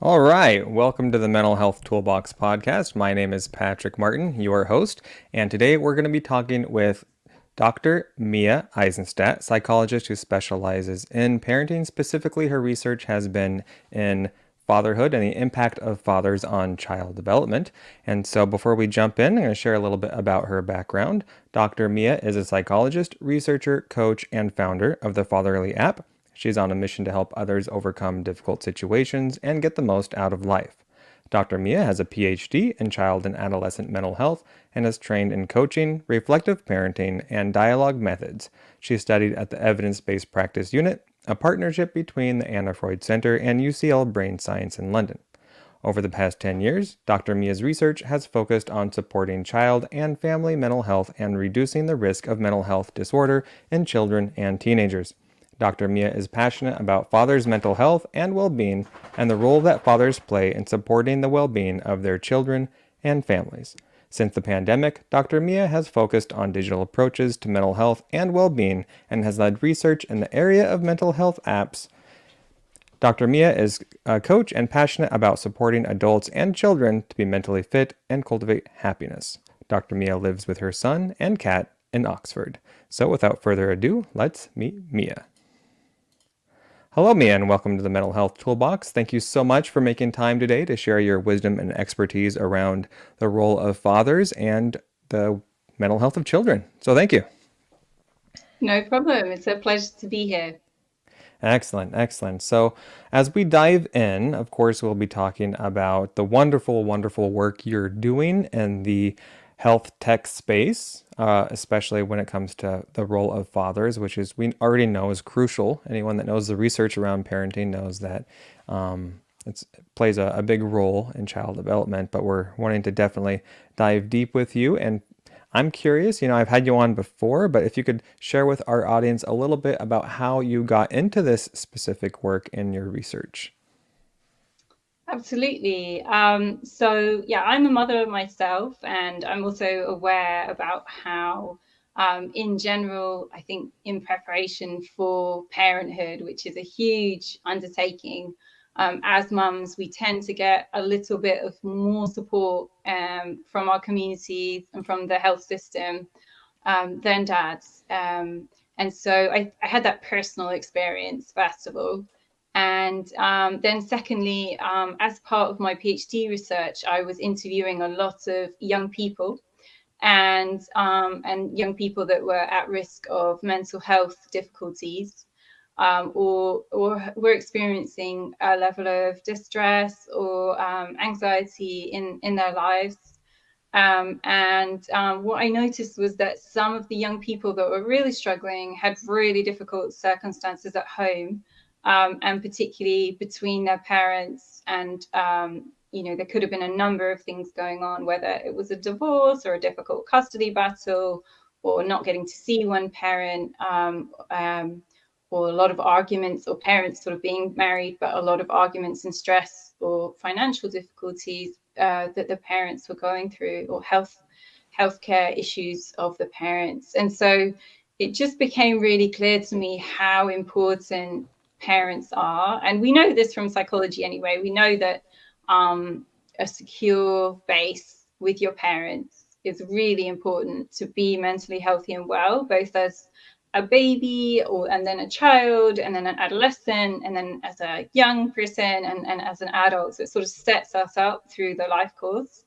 All right, welcome to the Mental Health Toolbox podcast. My name is Patrick Martin, your host, and today we're going to be talking with Dr. Mia Eisenstadt, psychologist who specializes in parenting. Specifically, her research has been in fatherhood and the impact of fathers on child development. And so before we jump in, I'm going to share a little bit about her background. Dr. Mia is a psychologist, researcher, coach, and founder of the Fatherly app. She's on a mission to help others overcome difficult situations and get the most out of life. Dr. Mia has a PhD in child and adolescent mental health and is trained in coaching, reflective parenting, and dialogue methods. She studied at the Evidence Based Practice Unit, a partnership between the Anna Freud Center and UCL Brain Science in London. Over the past 10 years, Dr. Mia's research has focused on supporting child and family mental health and reducing the risk of mental health disorder in children and teenagers. Dr. Mia is passionate about fathers' mental health and well-being and the role that fathers play in supporting the well-being of their children and families. Since the pandemic, Dr. Mia has focused on digital approaches to mental health and well-being and has led research in the area of mental health apps. Dr. Mia is a coach and passionate about supporting adults and children to be mentally fit and cultivate happiness. Dr. Mia lives with her son and cat in Oxford. So without further ado, let's meet Mia. Hello, Mia, and welcome to the Mental Health Toolbox. Thank you so much for making time today to share your wisdom and expertise around the role of fathers and the mental health of children. So thank you. No problem. It's a pleasure to be here. Excellent, excellent. So, as we dive in, of course, we'll be talking about the wonderful, wonderful work you're doing in the health tech space, especially when it comes to the role of fathers, which is we already know is crucial. Anyone that knows the research around parenting knows that it plays a big role in child development. But we're wanting to definitely dive deep with you and I'm curious, I've had you on before, but if you could share with our audience a little bit about how you got into this specific work in your research. Absolutely. Yeah, I'm a mother myself, and I'm also aware about how, in general, I think in preparation for parenthood, which is a huge undertaking, as mums, we tend to get a little bit of more support from our communities and from the health system than dads. And so I had that personal experience, first of all. And then secondly, as part of my PhD research, I was interviewing a lot of young people and young people that were at risk of mental health difficulties or were experiencing a level of distress or anxiety in their lives. What I noticed was that some of the young people that were really struggling had really difficult circumstances at home, and particularly between their parents. There could have been a number of things going on, whether it was a divorce or a difficult custody battle or not getting to see one parent, or a lot of arguments, or parents sort of being married, but a lot of arguments and stress or financial difficulties that the parents were going through, or healthcare issues of the parents. And so it just became really clear to me how important parents are. And we know this from psychology anyway. We know that a secure base with your parents is really important to be mentally healthy and well, both as a baby and then a child and then an adolescent and then as a young person and as an adult. So it sort of sets us up through the life course.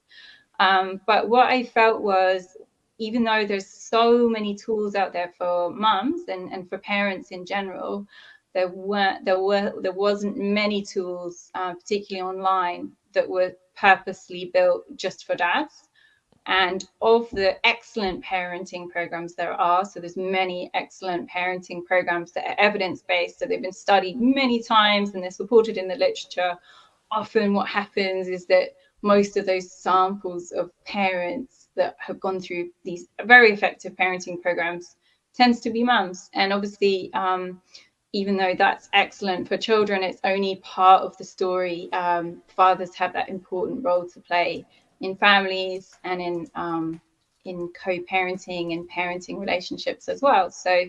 But what I felt was, even though there's so many tools out there for mums and for parents in general, there wasn't many tools, particularly online, that were purposely built just for dads. And of the excellent parenting programs there are, so there's many excellent parenting programs that are evidence-based, so they've been studied many times and they're supported in the literature. Often what happens is that most of those samples of parents that have gone through these very effective parenting programs tends to be mums. And obviously, even though that's excellent for children, it's only part of the story. Fathers have that important role to play in families and in co-parenting and parenting relationships as well. So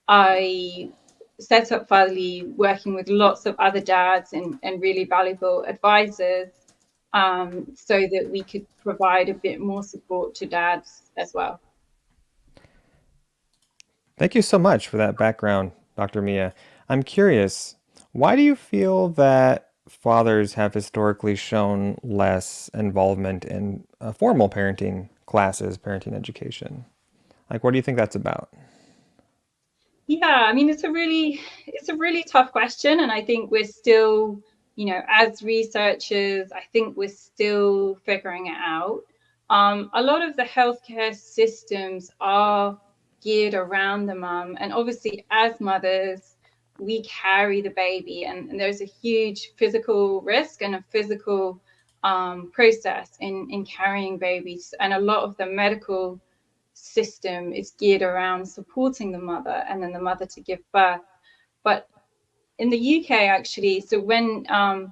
I set up Fatherly working with lots of other dads and really valuable advisors, so that we could provide a bit more support to dads as well. Thank you so much for that background, Dr. Mia. I'm curious, why do you feel that fathers have historically shown less involvement in formal parenting classes, parenting education? Like, what do you think that's about? Yeah, I mean, it's a really tough question, and I think we're still, as researchers, I think we're still figuring it out. A lot of the healthcare systems are geared around the mum, and obviously, as mothers, we carry the baby, and there's a huge physical risk and a physical process in carrying babies, and a lot of the medical system is geared around supporting the mother and then the mother to give birth. But in the UK, actually, so when a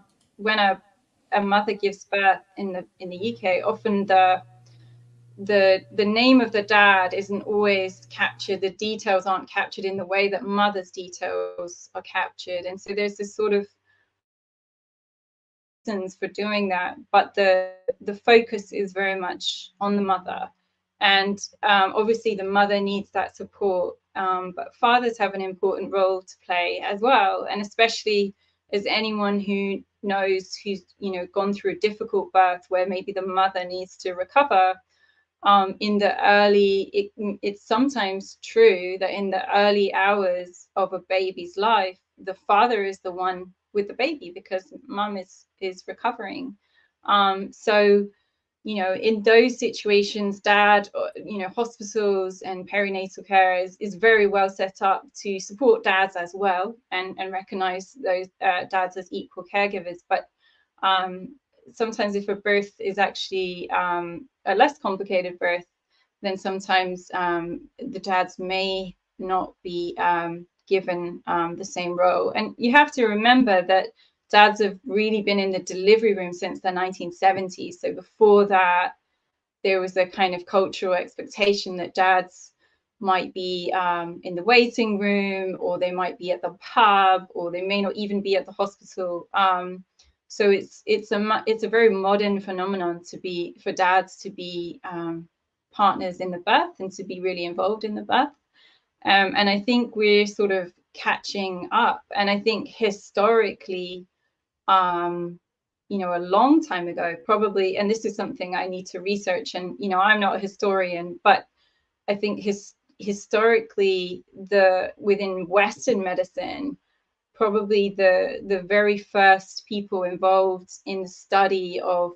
mother gives birth in the UK, often the name of the dad isn't always captured. The details aren't captured in the way that mother's details are captured, and so there's this sort of reasons for doing that, but the focus is very much on the mother. And obviously the mother needs that support, but fathers have an important role to play as well, and especially as anyone who knows who's gone through a difficult birth where maybe the mother needs to recover. In the early, it's sometimes true that in the early hours of a baby's life, the father is the one with the baby because mum is recovering. So in those situations, dad, hospitals and perinatal care is very well set up to support dads as well, and recognize those dads as equal caregivers. But sometimes if a birth is actually a less complicated birth, then sometimes the dads may not be given the same role. And you have to remember that dads have really been in the delivery room since the 1970s. So before that, there was a kind of cultural expectation that dads might be in the waiting room, or they might be at the pub, or they may not even be at the hospital. So it's a very modern phenomenon for dads to be partners in the birth and to be really involved in the birth. And I think we're sort of catching up. And I think historically, a long time ago, probably, and this is something I need to research, and I'm not a historian, but I think historically, within Western medicine, probably the very first people involved in the study of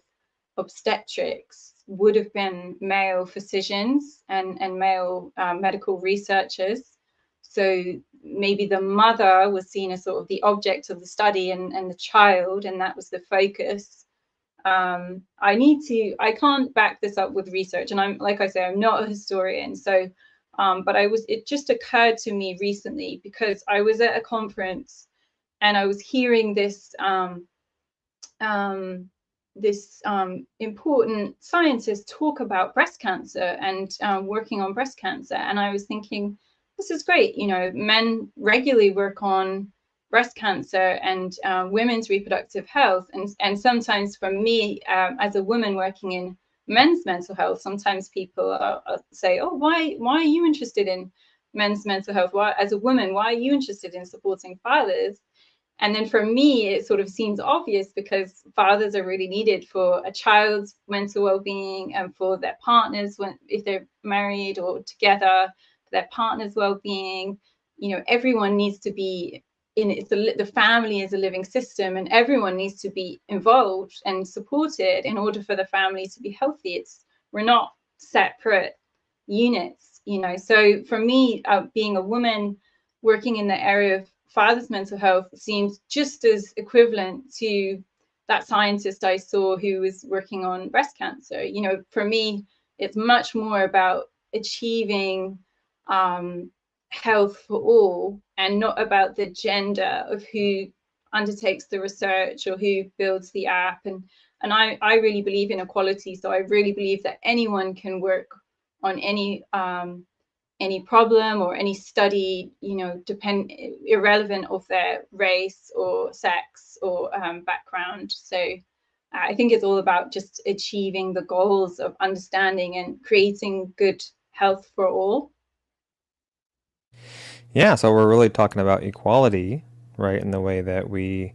obstetrics would have been male physicians and male medical researchers. So maybe the mother was seen as sort of the object of the study, and the child, and that was the focus. I can't back this up with research, and I'm not a historian. So, but it just occurred to me recently because I was at a conference and I was hearing this important scientist talk about breast cancer and working on breast cancer. And I was thinking, this is great. Men regularly work on breast cancer and women's reproductive health. And sometimes for me, as a woman working in men's mental health, sometimes people say, oh, why are you interested in men's mental health? Why, as a woman, why are you interested in supporting fathers? And then for me, it sort of seems obvious because fathers are really needed for a child's mental well-being and for their partners if they're married or together, for their partner's well-being. Everyone needs to be in it. The family is a living system, and everyone needs to be involved and supported in order for the family to be healthy. We're not separate units, So for me, being a woman working in the area of father's mental health seems just as equivalent to that scientist I saw who was working on breast cancer. For me, it's much more about achieving health for all, and not about the gender of who undertakes the research or who builds the app. And I really believe in equality. So I really believe that anyone can work on any problem or any study, irrelevant of their race or sex or background. So I think it's all about just achieving the goals of understanding and creating good health for all. Yeah, so we're really talking about equality, right, in the way that we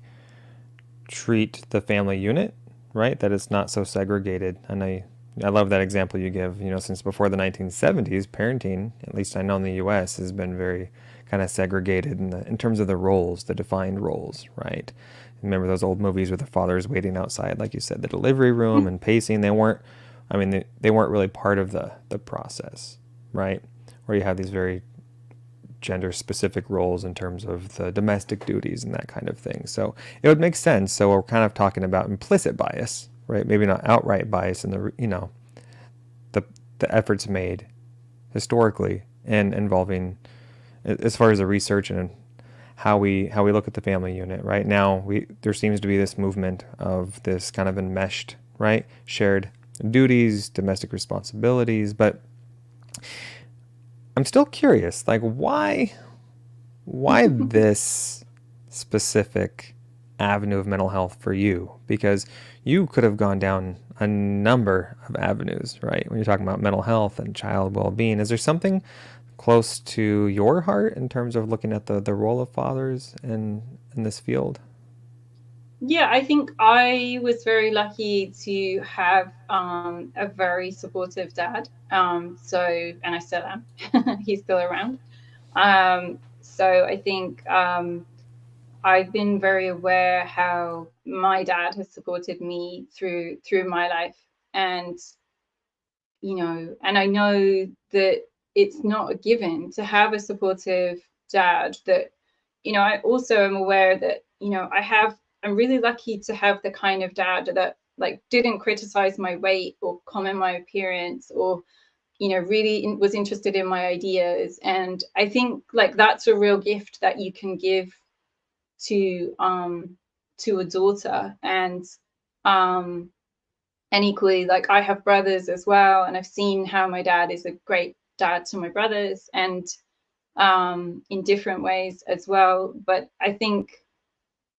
treat the family unit, right? That it's not so segregated. And I love that example you give. Since before the 1970s, parenting, at least I know in the U.S., has been very kind of segregated in terms of the roles, the defined roles, right? Remember those old movies with the fathers waiting outside, like you said, the delivery room and pacing. They weren't, I mean, they weren't really part of the process, right? Where you have these very gender specific roles in terms of the domestic duties and that kind of thing. So it would make sense. So we're kind of talking about implicit bias, right? Maybe not outright bias in the the efforts made historically and involving as far as the research and how we look at the family unit. Right now, there seems to be this movement of this kind of enmeshed, right, shared duties, domestic responsibilities, but I'm still curious, like why this specific avenue of mental health for you? Because you could have gone down a number of avenues, right? When you're talking about mental health and child well-being, is there something close to your heart in terms of looking at the role of fathers in this field? Yeah, I think I was very lucky to have a very supportive dad. And I still am. He's still around. So I think I've been very aware how my dad has supported me through my life, and and I know that it's not a given to have a supportive dad. That I also am aware that I'm really lucky to have the kind of dad that like didn't criticize my weight or comment my appearance, or really was interested in my ideas. And I think like that's a real gift that you can give to a daughter. And equally, like I have brothers as well, and I've seen how my dad is a great dad to my brothers, and in different ways as well. But I think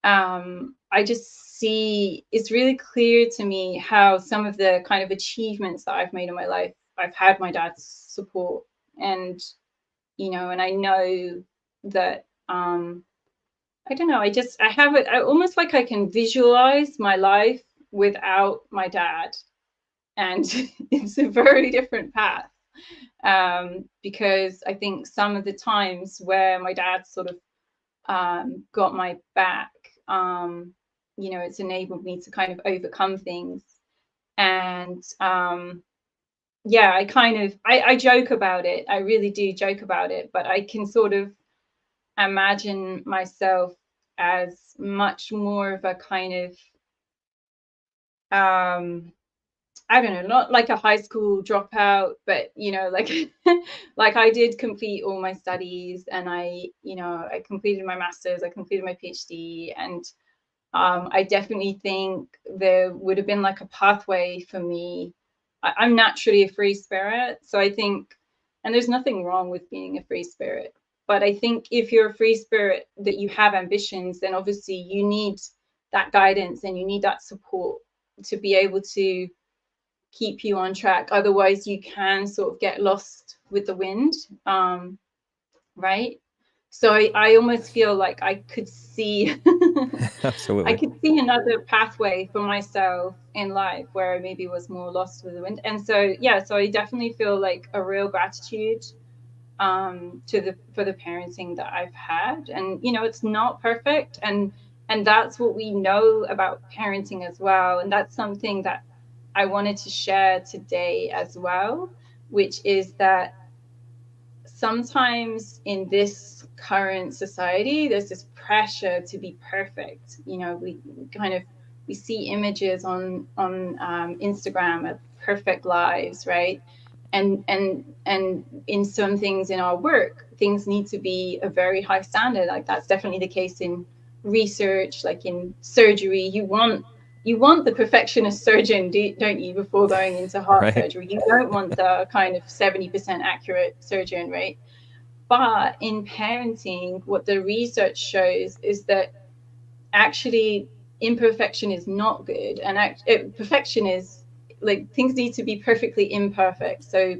I just see it's really clear to me how some of the kind of achievements that I've made in my life, I've had my dad's support. And and I know that I don't know, I have it, I almost like I can visualize my life without my dad, and it's a very different path. Because I think some of the times where my dad sort of got my back, it's enabled me to kind of overcome things. And yeah, I joke about it. I really do joke about it, but I can sort of imagine myself as much more of a kind of I don't know, not like a high school dropout, but like like I did complete all my studies, and I completed my master's, I completed my PhD, and I definitely think there would have been like a pathway for me. I'm naturally a free spirit, so I think, and there's nothing wrong with being a free spirit, but I think if you're a free spirit that you have ambitions, then obviously you need that guidance and you need that support to be able to keep you on track. Otherwise, you can sort of get lost with the wind, right? So I almost feel like I could see I Absolutely. could see another pathway for myself in life where I maybe was more lost with the wind. And so yeah, so I definitely feel like a real gratitude for the parenting that I've had. And it's not perfect, and that's what we know about parenting as well. And that's something that I wanted to share today as well, which is that sometimes in this current society, there's this pressure to be perfect. We kind of we see images on Instagram of perfect lives, right? And in some things in our work, things need to be a very high standard. Like that's definitely the case in research, like in surgery. You want you want the perfectionist surgeon, don't you, before going into heart Right. surgery? You don't want the kind of 70% accurate surgeon, right? But in parenting, what the research shows is that actually imperfection is not good, and perfection is like, things need to be perfectly imperfect. So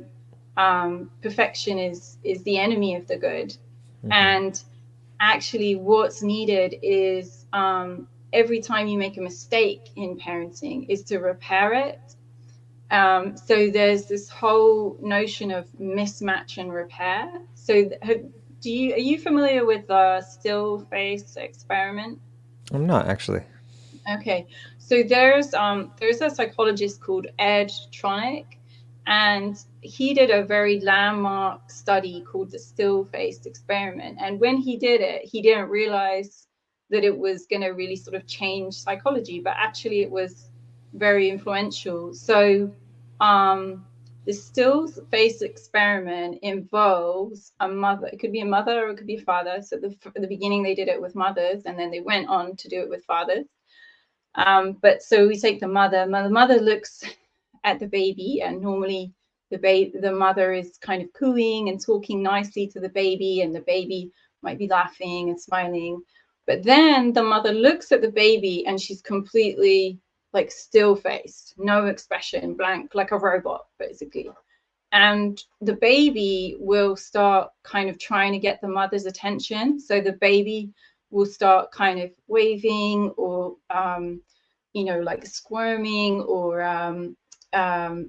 perfection is the enemy of the good. And actually what's needed is every time you make a mistake in parenting is to repair it. So there's this whole notion of mismatch and repair. So are you familiar with the still face experiment? I'm not actually. Okay, so there's a psychologist called Ed Tronick, and he did a very landmark study called the still-faced experiment. And when he did it, he didn't realize that it was going to really sort of change psychology, but actually it was very influential. So the still-faced experiment involves a mother. It could be a mother or it could be a father. So at the beginning they did it with mothers, and then they went on to do it with fathers. But so we take the mother. The mother looks at the baby, and normally the mother is kind of cooing and talking nicely to the baby, and the baby might be laughing and smiling. But then the mother looks at the baby and she's completely like still faced, no expression, blank, like a robot, basically. And the baby will start kind of trying to get the mother's attention. So the baby will start kind of waving, or like squirming, or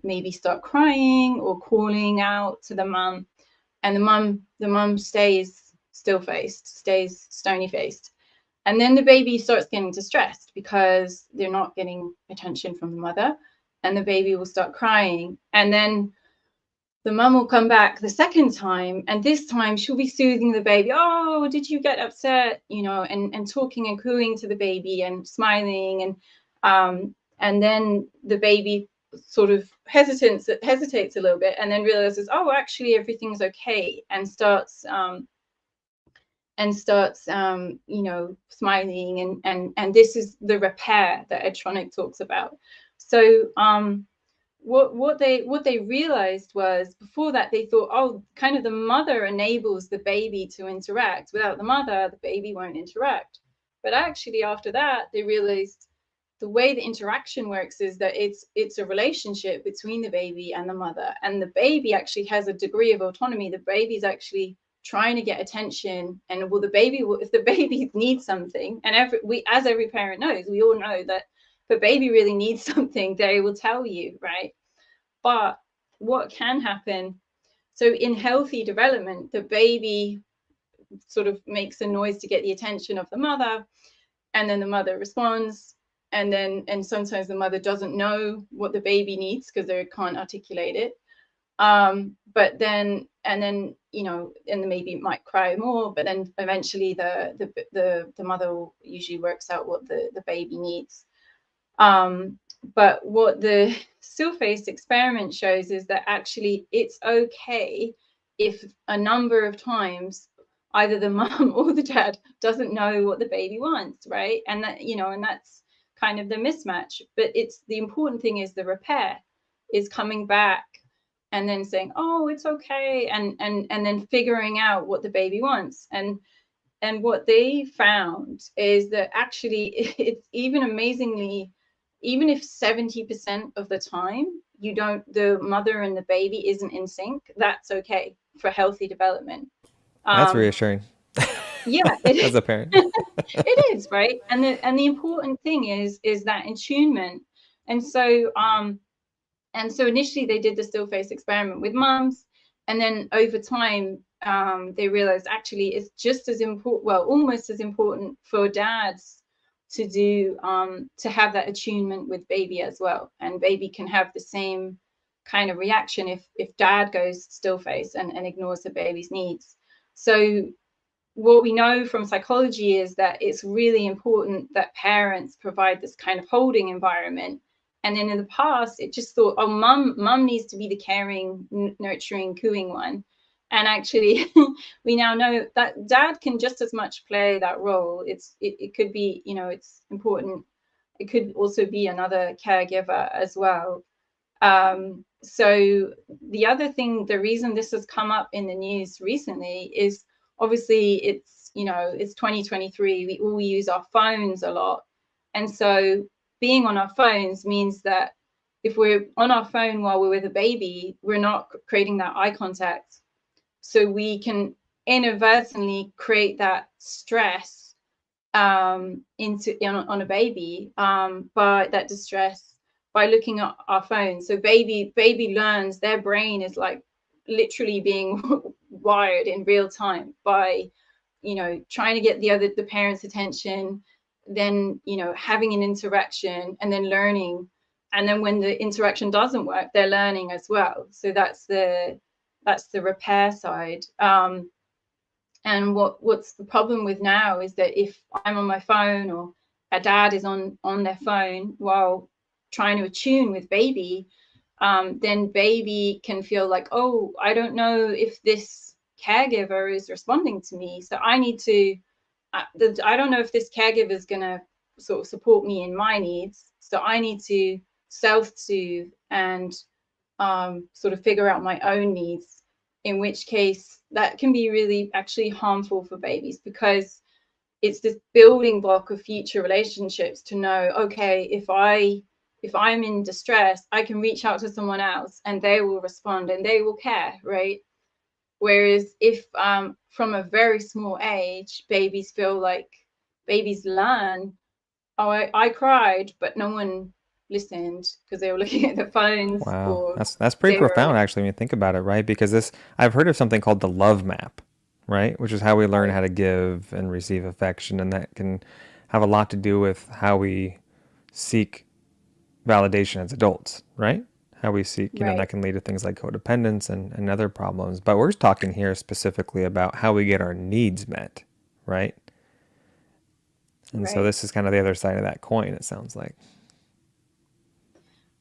maybe start crying or calling out to the mum. And the mum stays still faced, stays stony faced. And then the baby starts getting distressed because they're not getting attention from the mother, and the baby will start crying. And then the mum will come back the second time, and this time she'll be soothing the baby. Oh, did you get upset? And talking and cooing to the baby and smiling. And then the baby sort of hesitates a little bit, and then realizes, oh, actually everything's okay, and starts smiling. And this is the repair that Ed Tronick talks about. So what they realized was, before that they thought, oh, kind of the mother enables the baby to interact. Without the mother, the baby won't interact. But actually after that they realized the way the interaction works is that it's a relationship between the baby and the mother, and the baby actually has a degree of autonomy. The baby's actually trying to get attention, and if the baby needs something, and as every parent knows, we all know that if a baby really needs something, they will tell you, right? But what can happen, so in healthy development, the baby sort of makes a noise to get the attention of the mother, and then the mother responds, and sometimes the mother doesn't know what the baby needs because they can't articulate it. But then and the baby might cry more, but then eventually the mother usually works out what the baby needs. But what the still-faced experiment shows is that actually it's okay if a number of times either the mum or the dad doesn't know what the baby wants, right? And that's kind of the mismatch. But it's the important thing is the repair, is coming back and then saying, oh, it's okay, and then figuring out what the baby wants. And what they found is that actually it's even amazingly, even if 70% of the time the mother and the baby isn't in sync, that's okay for healthy development. That's reassuring. Yeah, it As a parent. it is, right? And the important thing is that attunement. And so initially they did the still face experiment with mums, and then over time they realized actually it's just as important, well, almost as important for dads to do to have that attunement with baby as well. And baby can have the same kind of reaction if dad goes still face and ignores the baby's needs. So what we know from psychology is that it's really important that parents provide this kind of holding environment. And then in the past, it just thought, oh, mum needs to be the caring, nurturing, cooing one. And actually, we now know that dad can just as much play that role. It could be, it's important it could also be another caregiver as well. So the other thing, the reason this has come up in the news recently is obviously it's 2023. We all use our phones a lot. And so being on our phones means that if we're on our phone while we're with a baby, we're not creating that eye contact. So we can inadvertently create that stress on a baby, by that distress, by looking at our phones. So baby learns, their brain is like literally being wired in real time by trying to get the parents' attention, then having an interaction, and then learning. And then when the interaction doesn't work, they're learning as well. So that's the repair side. And what's the problem with now is that if I'm on my phone, or a dad is on their phone while trying to attune with baby, then baby can feel like, oh, I don't know if this caregiver is responding to me, so I need to, I don't know if this caregiver is going to sort of support me in my needs, so I need to self-soothe and sort of figure out my own needs, in which case that can be really actually harmful for babies, because it's this building block of future relationships to know, okay, if I'm in distress, I can reach out to someone else and they will respond and they will care, right? Whereas if from a very small age, babies learn, oh, I cried, but no one listened because they were looking at their phones, Wow, or that's pretty they were profound actually when you think about it, right? Because this I've heard of something called the love map, right? Which is how we learn how to give and receive affection, and that can have a lot to do with how we seek validation as adults, right? How we seek, that right, can lead to things like codependence and other problems. But we're talking here specifically about how we get our needs met, right? And so right. this is kind of the other side of that coin, it sounds like.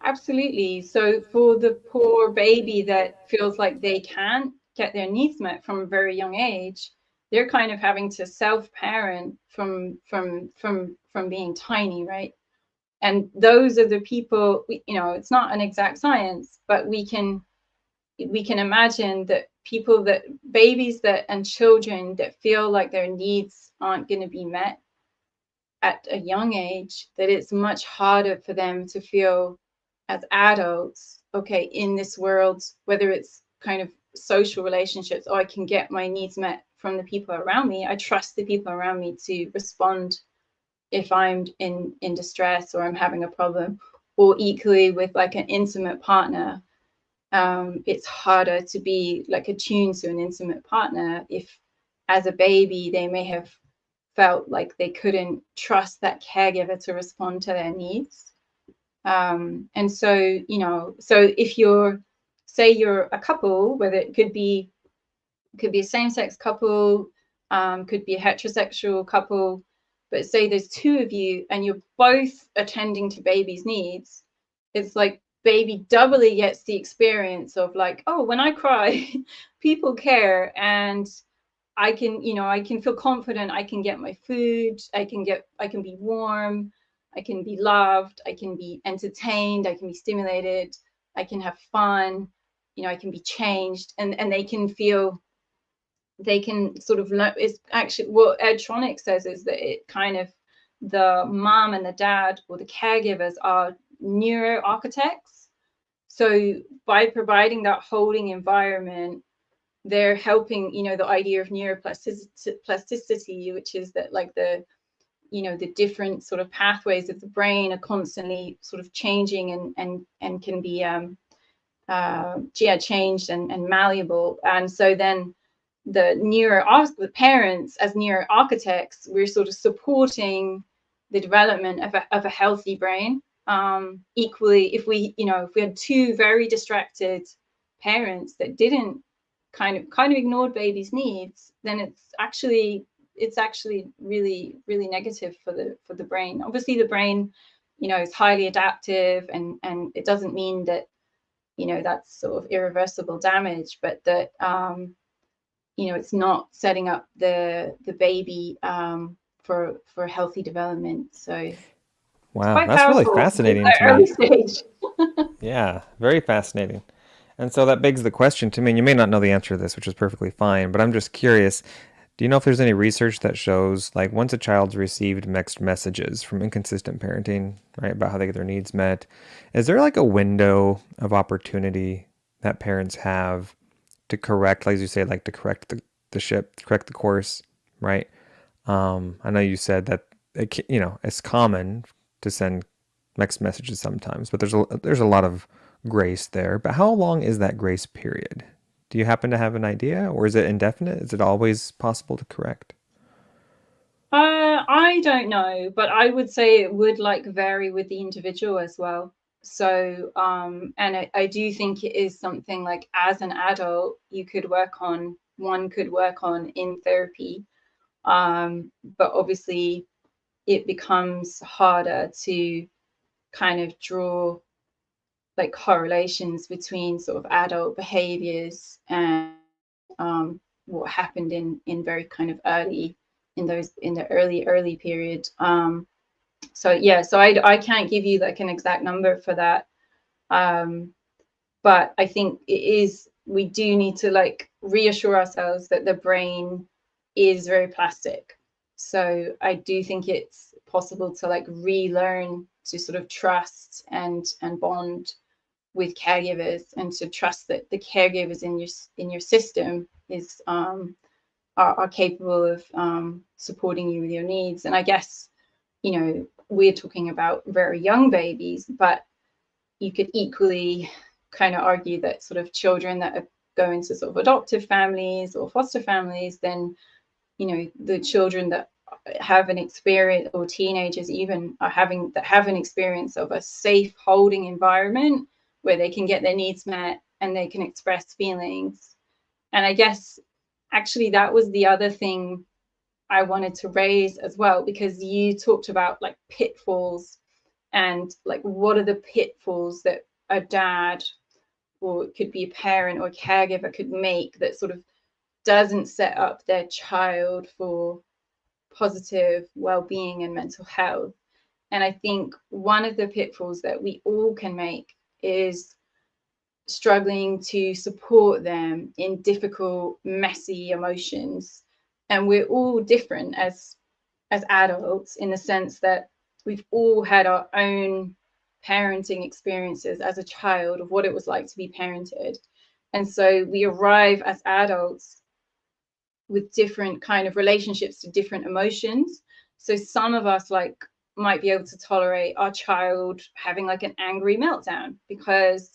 Absolutely. So for the poor baby that feels like they can't get their needs met from a very young age, they're kind of having to self-parent from being tiny, right? And those are the people, it's not an exact science, but we can imagine that babies that and children that feel like their needs aren't going to be met at a young age, that it's much harder for them to feel as adults, okay, in this world, whether it's kind of social relationships, or I can get my needs met from the people around me. I trust the people around me to respond if I'm in distress or I'm having a problem. Or equally with like an intimate partner, it's harder to be like attuned to an intimate partner if, as a baby, they may have felt like they couldn't trust that caregiver to respond to their needs. And so, so if say you're a couple, whether it could be a same-sex couple, could be a heterosexual couple, but say there's two of you and you're both attending to baby's needs, it's like baby doubly gets the experience of like, oh, when I cry, people care, and I can feel confident, I can get my food, I can be warm, I can be loved, I can be entertained, I can be stimulated, I can have fun, I can be changed, and they can sort of learn. It's actually what Ed Tronick says is that it kind of, the mom and the dad or the caregivers are neuro architects. So by providing that holding environment, they're helping, the idea of neuroplasticity, which is that like the different sort of pathways of the brain are constantly sort of changing and can be changed and malleable. And so then the parents as neuro architects, we're sort of supporting the development of a healthy brain. Equally, if we had two very distracted parents that didn't kind of ignored baby's needs, then it's actually really, really negative for the brain. Obviously the brain, is highly adaptive, and it doesn't mean that, that's sort of irreversible damage, but that it's not setting up the baby for healthy development. So It's Wow, quite that's really powerful at fascinating that to early me. stage. Yeah, very fascinating. And so that begs the question to me, and you may not know the answer to this, which is perfectly fine, but I'm just curious. Do you know if there's any research that shows, like, once a child's received mixed messages from inconsistent parenting, right, about how they get their needs met, is there like a window of opportunity that parents have to correct, like you say, like to correct the ship, correct the course, right? I know you said that it's common to send mixed messages sometimes, but there's a lot of grace there. But how long is that grace period? Do you happen to have an idea, or is it indefinite? Is it always possible to correct? I don't know, but I would say it would like vary with the individual as well. So, and I do think it is something like as an adult, one could work on in therapy. But obviously it becomes harder to kind of draw like correlations between sort of adult behaviors and what happened in very kind of early in the early period. So yeah, so I can't give you like an exact number for that. Um, but I think we do need to like reassure ourselves that the brain is very plastic. So I do think it's possible to like relearn to sort of trust and bond with caregivers, and to trust that the caregivers in your system are capable of supporting you with your needs. And I guess, we're talking about very young babies, but you could equally kind of argue that sort of children that are going to sort of adoptive families or foster families, then, the children that have an experience, or teenagers even, have an experience of a safe holding environment where they can get their needs met and they can express feelings. And I guess actually that was the other thing I wanted to raise as well, because you talked about like pitfalls, and like what are the pitfalls that a dad, or it could be a parent or a caregiver, could make that sort of doesn't set up their child for positive well-being and mental health. And I think one of the pitfalls that we all can make is struggling to support them in difficult, messy emotions. And we're all different as adults, in the sense that we've all had our own parenting experiences as a child of what it was like to be parented. And so we arrive as adults with different kind of relationships to different emotions. So some of us like might be able to tolerate our child having like an angry meltdown because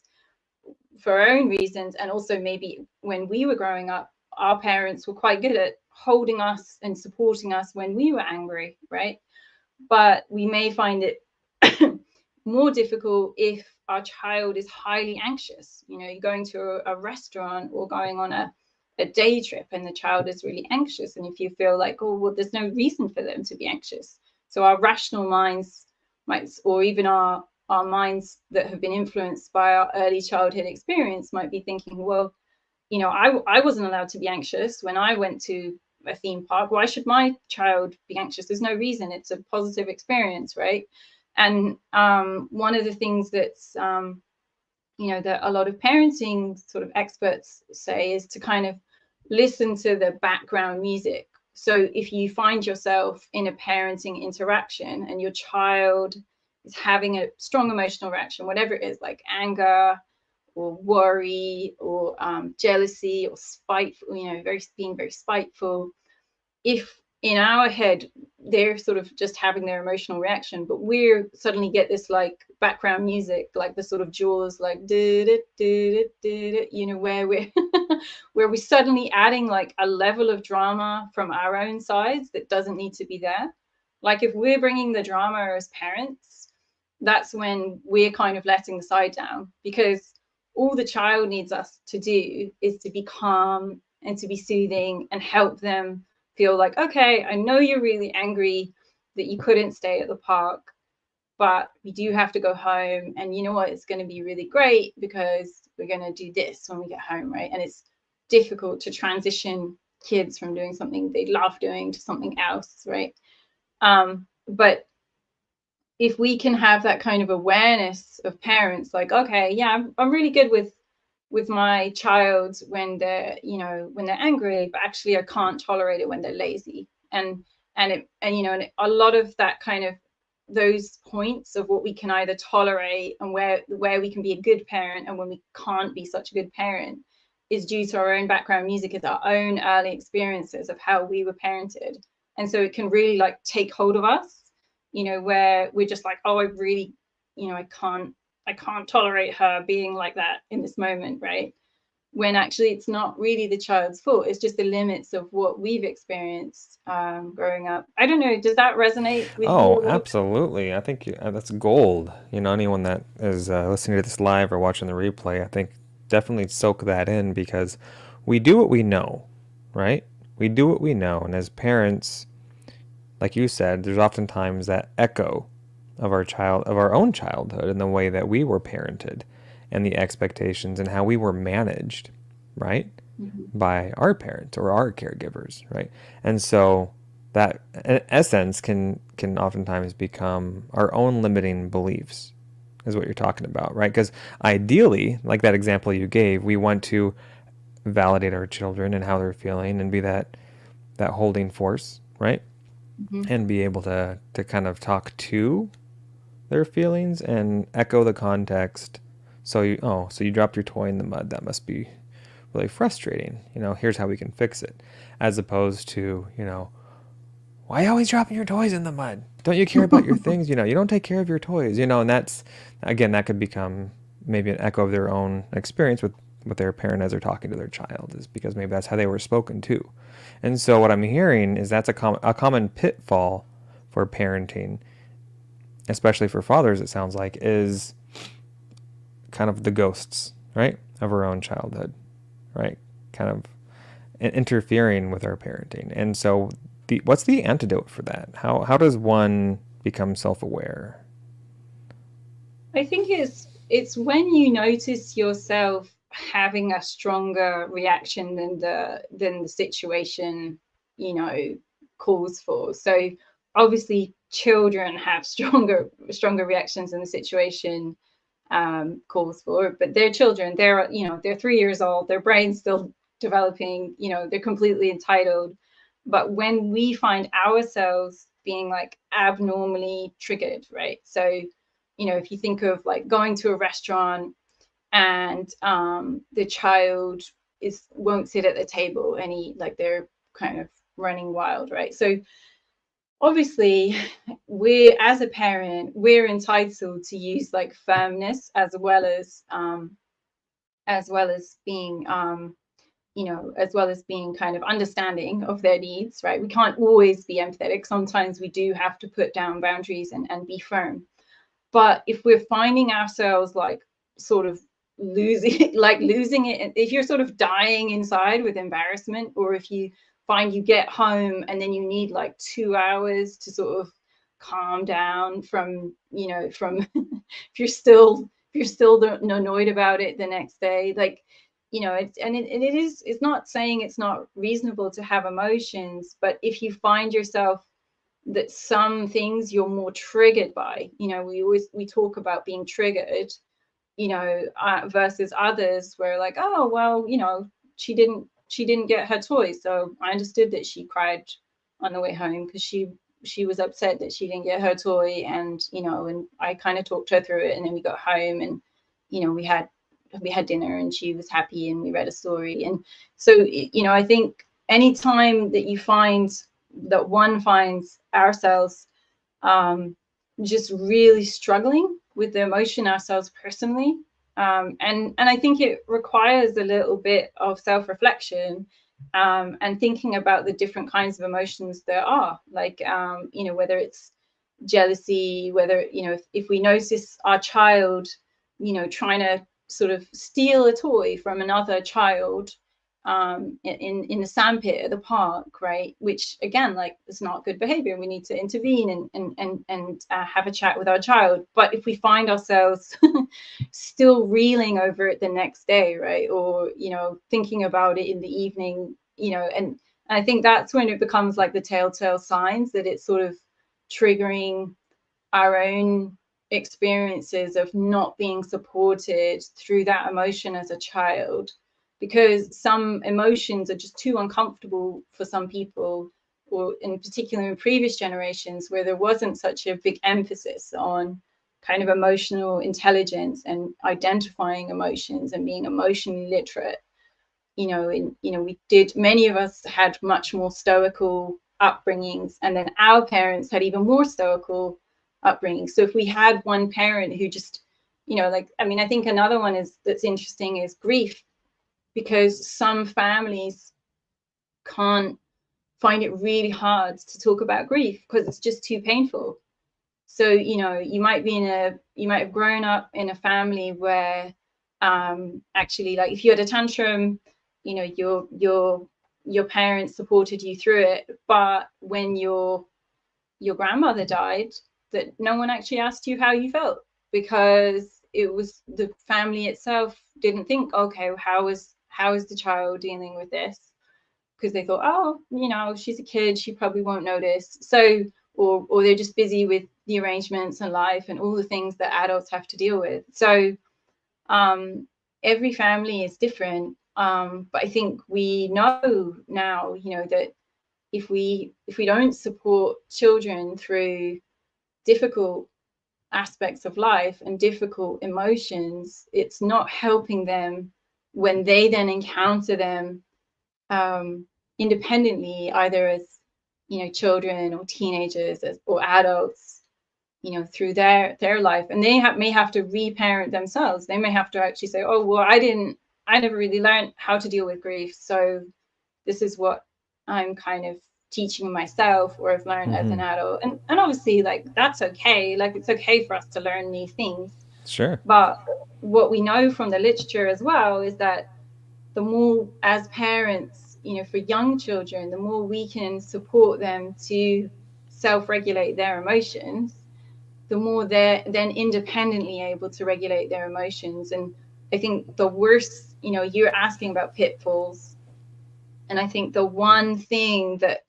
for our own reasons, and also maybe when we were growing up, our parents were quite good at holding us and supporting us when we were angry, right? But we may find it more difficult if our child is highly anxious. You're going to a restaurant or going on a day trip and the child is really anxious. And if you feel like, oh, well, there's no reason for them to be anxious. So our rational minds might, or even our minds that have been influenced by our early childhood experience might be thinking, well, I wasn't allowed to be anxious when I went to a theme park. Why should my child be anxious? There's no reason. It's a positive experience, right? And one of the things that's that a lot of parenting sort of experts say is to kind of listen to the background music. So if you find yourself in a parenting interaction and your child is having a strong emotional reaction, whatever it is, like anger or worry or jealousy or spiteful, being very spiteful, if in our head they're sort of just having their emotional reaction, but we're suddenly get this like background music, like the sort of Jaws, like where we're where we're suddenly adding like a level of drama from our own sides that doesn't need to be there. Like if we're bringing the drama as parents, that's when we're kind of letting the side down, because all the child needs us to do is to be calm and to be soothing and help them feel like, okay, I know you're really angry that you couldn't stay at the park, but we do have to go home. And you know what? It's going to be really great because we're going to do this when we get home, right? And it's difficult to transition kids from doing something they love doing to something else, right? But if we can have that kind of awareness of parents, like, okay, yeah, I'm really good with my child when they're, you know, when they're angry, but actually I can't tolerate it when they're lazy. And you know, and a lot of that kind of those points of what we can either tolerate and where we can be a good parent and when we can't be such a good parent is due to our own background music, is our own early experiences of how we were parented. And so it can really like take hold of us, you know, where we're just like, oh, I really, you know, I can't tolerate her being like that in this moment, right? When actually it's not really the child's fault. It's just the limits of what we've experienced growing up. I don't know. Does that resonate with you Oh, a little bit? absolutely. I think that's gold. You know, anyone that is listening to this live or watching the replay, I think definitely soak that in because we do what we know, right? We do what we know. And as parents, like you said, there's oftentimes that echo of our own childhood and the way that we were parented and the expectations and how we were managed, right? Mm-hmm. By our parents or our caregivers, right? And so that in essence can oftentimes become our own limiting beliefs is what you're talking about, right? Because ideally, like that example you gave, we want to validate our children and how they're feeling and be that holding force, right? Mm-hmm. And be able to kind of talk to their feelings and echo the context. So you dropped your toy in the mud. That must be really frustrating. You know, here's how we can fix it. As opposed to, you know, why are you always dropping your toys in the mud? Don't you care about your things? You know, you don't take care of your toys, you know, and that's, again, that could become maybe an echo of their own experience with their parent as they're talking to their child, is because maybe that's how they were spoken to. And so what I'm hearing is that's a common pitfall for parenting, especially for fathers, it sounds like, is kind of the ghosts, right, of our own childhood, right? Kind of interfering with our parenting. And so what's the antidote for that? How does one become self-aware? I think it's when you notice yourself having a stronger reaction than the situation, you know, calls for. So obviously children have stronger reactions than the situation calls for, but they're children. They're, you know, they're 3 years old, their brain's still developing, you know, they're completely entitled. But when we find ourselves being like abnormally triggered, right? So, you know, if you think of like going to a restaurant and the child is won't sit at the table and eat, like they're kind of running wild, right? So obviously we're, as a parent, we're entitled to use like firmness as well as being you know, as well as being kind of understanding of their needs, right? We can't always be empathetic. Sometimes we do have to put down boundaries and be firm. But if we're finding ourselves like sort of losing like losing it, if you're sort of dying inside with embarrassment, or if you find you get home and then you need like 2 hours to sort of calm down from, you know, from if you're still annoyed about it the next day, like, you know, it is, it's not saying it's not reasonable to have emotions, but if you find yourself that some things you're more triggered by, you know, we talk about being triggered, you know, versus others where like, oh well, you know, she didn't get her toy, so I understood that she cried on the way home because she was upset that she didn't get her toy, and you know, and I kind of talked her through it, and then we got home and, you know, we had dinner and she was happy and we read a story. And so, you know, I think anytime that you find that one finds ourselves just really struggling with the emotion ourselves personally, and I think it requires a little bit of self-reflection, and thinking about the different kinds of emotions there are, like, you know, whether it's jealousy, whether, you know, if we notice our child, you know, trying to sort of steal a toy from another child in the sandpit at the park, right? Which again, like, it's not good behavior. We need to intervene and have a chat with our child. But if we find ourselves still reeling over it the next day, right, or, you know, thinking about it in the evening, you know, and I think that's when it becomes like the telltale signs that it's sort of triggering our own experiences of not being supported through that emotion as a child, because some emotions are just too uncomfortable for some people, or in particular in previous generations where there wasn't such a big emphasis on kind of emotional intelligence and identifying emotions and being emotionally literate. Many of us had much more stoical upbringings, and then our parents had even more stoical upbringing. So if we had one parent who just, I think another one that's interesting is grief, because some families can't find it really hard to talk about grief because it's just too painful. So, you might have grown up in a family where actually, like, if you had a tantrum, your parents supported you through it. But when your grandmother died, that no one actually asked you how you felt, because it was the family itself didn't think, okay, how is the child dealing with this? Because they thought, oh, she's a kid, she probably won't notice. So, or they're just busy with the arrangements and life and all the things that adults have to deal with. So every family is different. But I think we know now, that if we don't support children through difficult aspects of life and difficult emotions, it's not helping them when they then encounter them independently, either as children or teenagers or adults, through their life. And they may have to reparent themselves. They may have to actually say, oh, well, I never really learned how to deal with grief, so this is what I'm kind of teaching myself, or I've learned as an adult. And obviously, like, that's okay. Like, it's okay for us to learn new things. Sure. But what we know from the literature as well is that the more, as parents, for young children, the more we can support them to self-regulate their emotions, the more they're then independently able to regulate their emotions. And I think the worst, you're asking about pitfalls. And I think the one thing that,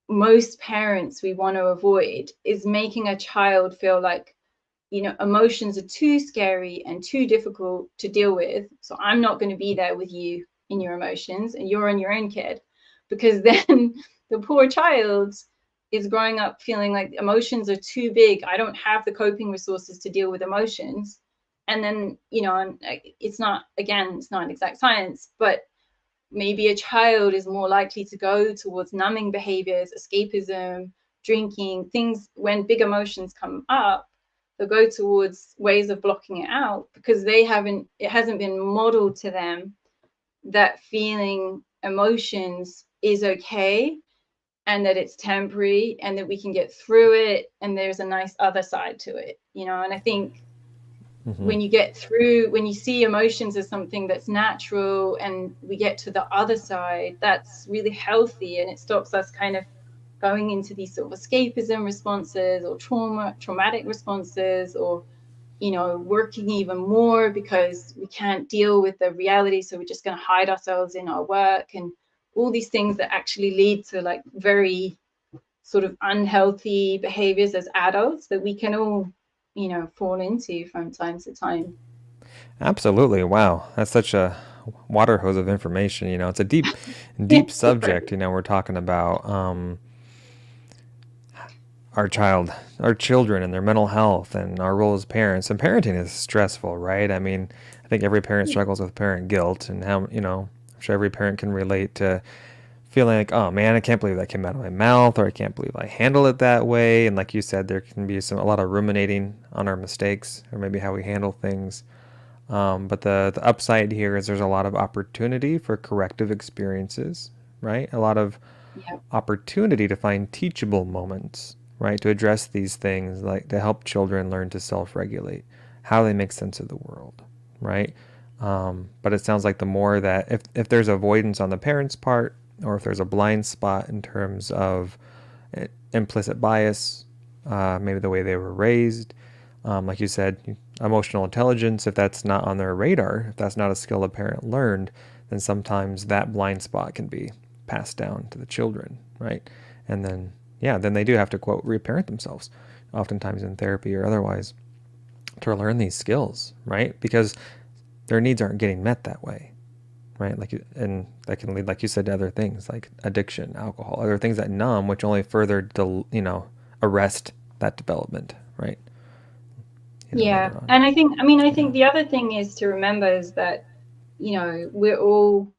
most parents we want to avoid is making a child feel like, emotions are too scary and too difficult to deal with, so I'm not going to be there with you in your emotions, and you're on your own, kid. Because then the poor child is growing up feeling like emotions are too big. I don't have the coping resources to deal with emotions. And then, it's not an exact science, but maybe a child is more likely to go towards numbing behaviors, escapism, drinking, things. When big emotions come up, they'll go towards ways of blocking it out, because it hasn't been modeled to them that feeling emotions is okay, and that it's temporary, and that we can get through it, and there's a nice other side to it. And I think when you see emotions as something that's natural, and we get to the other side, that's really healthy, and it stops us kind of going into these sort of escapism responses, or traumatic responses, or working even more because we can't deal with the reality, so we're just going to hide ourselves in our work, and all these things that actually lead to, like, very sort of unhealthy behaviors as adults that we can all fall into from time to time. Absolutely. Wow. That's such a water hose of information. It's a deep, deep Yes, subject. We're talking about our children and their mental health and our role as parents. And parenting is stressful, right? I mean, I think every parent struggles with parent guilt, and how, I'm sure every parent can relate to feeling like, oh man, I can't believe that came out of my mouth, or I can't believe I handled it that way. And like you said, there can be a lot of ruminating on our mistakes, or maybe how we handle things. But the upside here is there's a lot of opportunity for corrective experiences, right? A lot of yeah, opportunity to find teachable moments, right? To address these things, like to help children learn to self-regulate, how they make sense of the world, right? But it sounds like the more that if there's avoidance on the parents' part, or if there's a blind spot in terms of implicit bias, maybe the way they were raised, like you said, emotional intelligence, if that's not on their radar, if that's not a skill a parent learned, then sometimes that blind spot can be passed down to the children, right? And then, yeah, then they do have to, quote, reparent themselves. oftentimes in therapy or otherwise, to learn these skills, right? Because their needs aren't getting met that way, right? And that can lead, like you said, to other things like addiction, alcohol, other things that numb, which only further, arrest that development, right? Yeah. Later on. And I think Yeah. the other thing is to remember is that, we're all,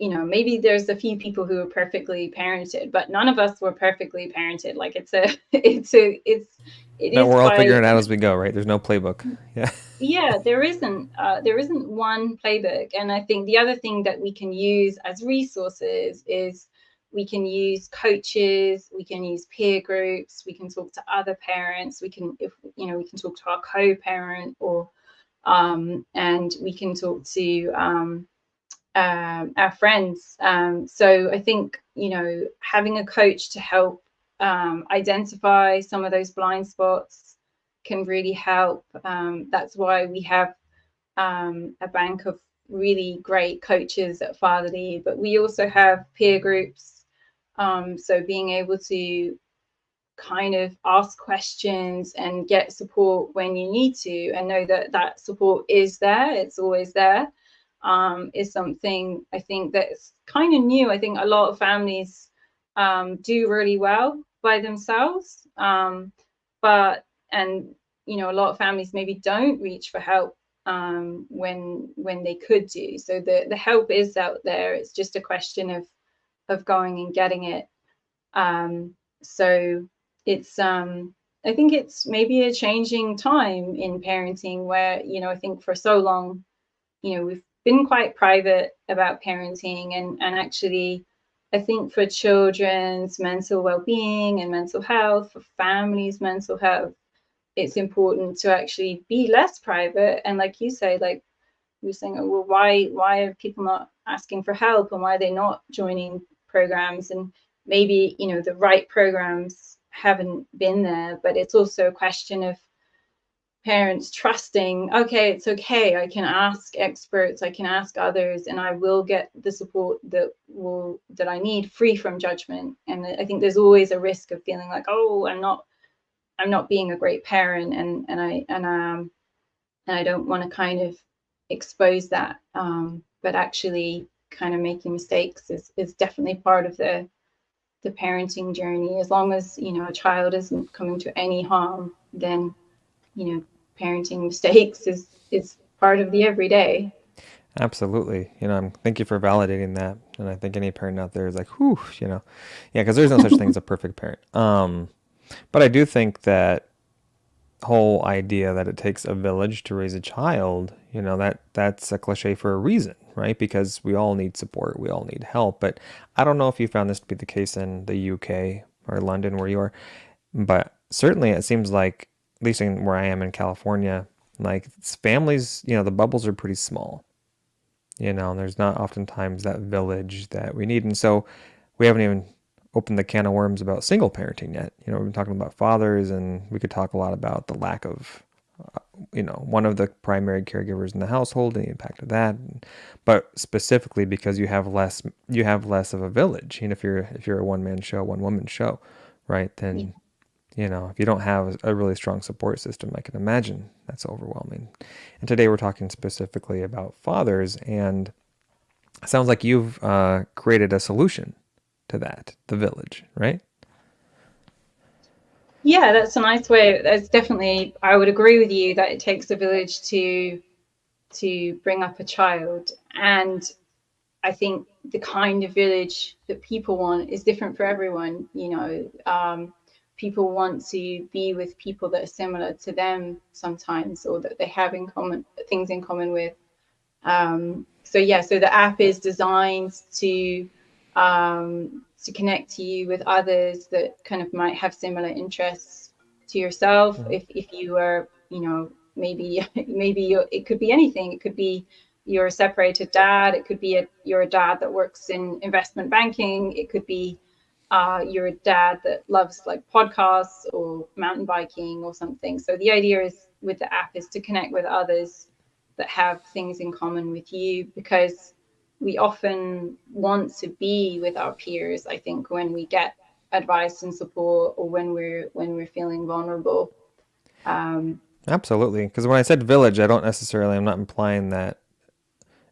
maybe there's a few people who are perfectly parented, but none of us were perfectly parented. Like it No, is we're all quite, figuring it out as we go, right? There's no playbook. Yeah. yeah, there isn't one playbook. And I think the other thing that we can use as resources is we can use coaches, we can use peer groups, we can talk to other parents, we can talk to our co-parent, or and we can talk to our friends. So I think, having a coach to help identify some of those blind spots can really help. That's why we have a bank of really great coaches at Fatherly, but we also have peer groups. So being able to kind of ask questions and get support when you need to, and know that that support is there, it's always there, is something I think that's kind of new. I think a lot of families do really well by themselves, but and a lot of families maybe don't reach for help when they could do. So the help is out there. It's just a question of going and getting it. So it's I think it's maybe a changing time in parenting where, I think for so long, we've been quite private about parenting, and actually I think for children's mental well-being and mental health, for families' mental health, it's important to actually be less private. And like you say, like you're saying, oh, well, why are people not asking for help, and why are they not joining programs? And maybe, the right programs haven't been there, but it's also a question of parents trusting, okay, it's okay, I can ask experts, I can ask others, and I will get the support that I need, free from judgment. And I think there's always a risk of feeling like, oh, I'm not being a great parent, and I don't want to kind of expose that. But actually, kind of making mistakes is definitely part of the parenting journey. As long as a child isn't coming to any harm, then parenting mistakes is part of the everyday. Absolutely. Thank you for validating that. And I think any parent out there is like, whew, yeah, because there's no such thing as a perfect parent. But I do think that whole idea that it takes a village to raise a child, that's a cliche for a reason, right? Because we all need support, we all need help. But I don't know if you found this to be the case in the UK or London where you are, but certainly it seems like, at least in where I am in California, like families, the bubbles are pretty small. There's not oftentimes that village that we need. And so we haven't even opened the can of worms about single parenting yet. We've been talking about fathers, and we could talk a lot about the lack of, one of the primary caregivers in the household and the impact of that. But specifically because you have less of a village. If you're a one-man show, one-woman show, right? Yeah. Then, if you don't have a really strong support system, I can imagine that's overwhelming. And today we're talking specifically about fathers, and it sounds like you've created a solution to that, the village, right? Yeah, that's a nice way. That's definitely, I would agree with you that it takes a village to bring up a child. And I think the kind of village that people want is different for everyone. People want to be with people that are similar to them sometimes, or that they have in common things in common with. So yeah, so the app is designed to connect you with others that kind of might have similar interests to yourself. Mm-hmm. If you are, maybe it could be anything. It could be you're a separated dad. It could be you're a dad that works in investment banking. It could be you're a dad that loves like podcasts or mountain biking or something. So the idea is with the app is to connect with others that have things in common with you, because we often want to be with our peers, I think, when we get advice and support, or when we're feeling vulnerable. Absolutely. Because when I said village, I'm not implying that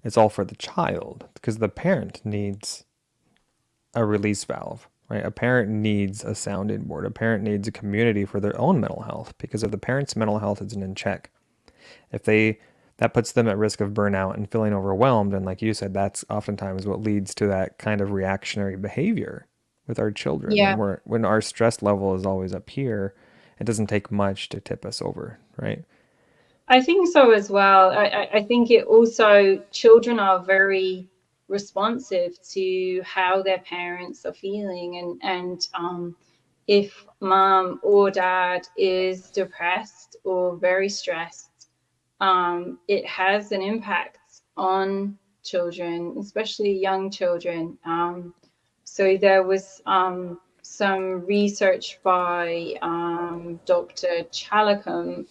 it's all for the child, because the parent needs a release valve, right? A parent needs a sounding board. A parent needs a community for their own mental health, because if the parent's mental health isn't in check, if they that puts them at risk of burnout and feeling overwhelmed, and like you said, that's oftentimes what leads to that kind of reactionary behavior with our children. Yeah, When our stress level is always up here, it doesn't take much to tip us over, right? I think so as well. I think it also, children are very responsive to how their parents are feeling, and if mom or dad is depressed or very stressed, it has an impact on children, especially young children. So there was some research by Dr. Chalacum,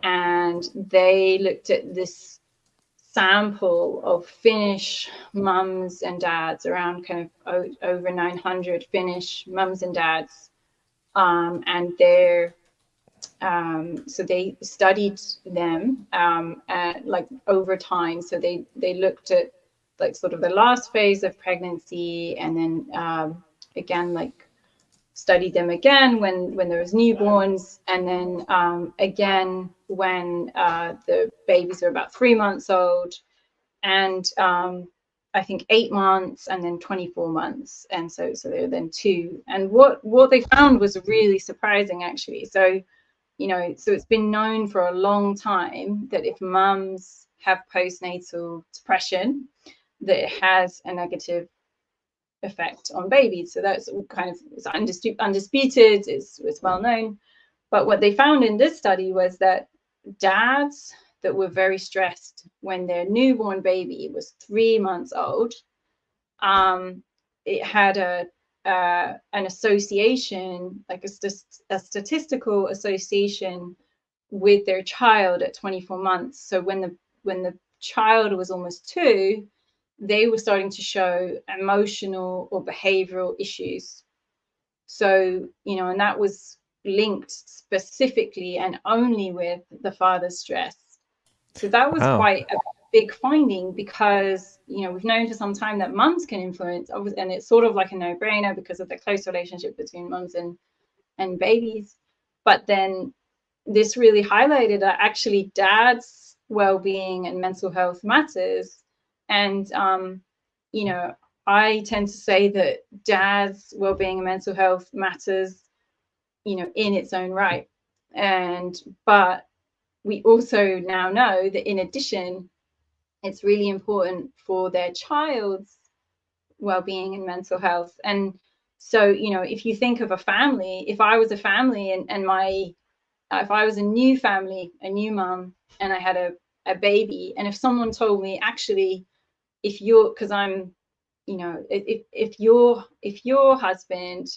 and they looked at this sample of Finnish mums and dads, around kind of over 900 Finnish mums and dads, and they're so they studied them like over time. So they looked at like sort of the last phase of pregnancy, and then again, like studied them again when there was newborns, and then again when the babies were about 3 months old, and I think 8 months, and then 24 months, and so they were then two. And what they found was really surprising, actually. So so it's been known for a long time that if mums have postnatal depression, that it has a negative effect on babies. So that's kind of, it's undisputed, it's well known. But what they found in this study was that dads that were very stressed when their newborn baby was 3 months old, it had an association, like a statistical association with their child at 24 months. So when the child was almost two, they were starting to show emotional or behavioral issues. So, and that was linked specifically and only with the father's stress. So that was Wow. quite a big finding, because, we've known for some time that mums can influence, and it's sort of like a no-brainer because of the close relationship between mums and babies. But then this really highlighted that actually dad's well-being and mental health matters. And I tend to say that dad's well-being and mental health matters, in its own right. But we also now know that in addition, it's really important for their child's well-being and mental health. And so, if you think of a family, if I was a family, and if I was a new family, a new mom, and I had a baby, and if someone told me, actually, because I'm, if your husband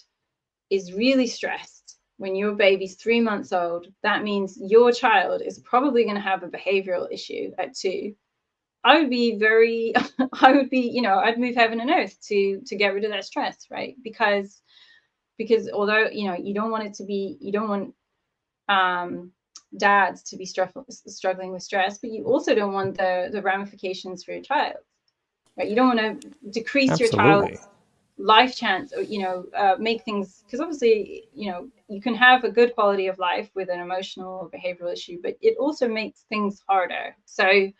is really stressed when your baby's 3 months old, that means your child is probably going to have a behavioral issue at two. I would be very, I'd move heaven and earth to get rid of that stress, right? Because although, you don't want dads to be struggling with stress, but you also don't want the ramifications for your child, right? You don't want to decrease your Absolutely. child's life chance, or make things, because obviously, you can have a good quality of life with an emotional or behavioral issue, but it also makes things harder. So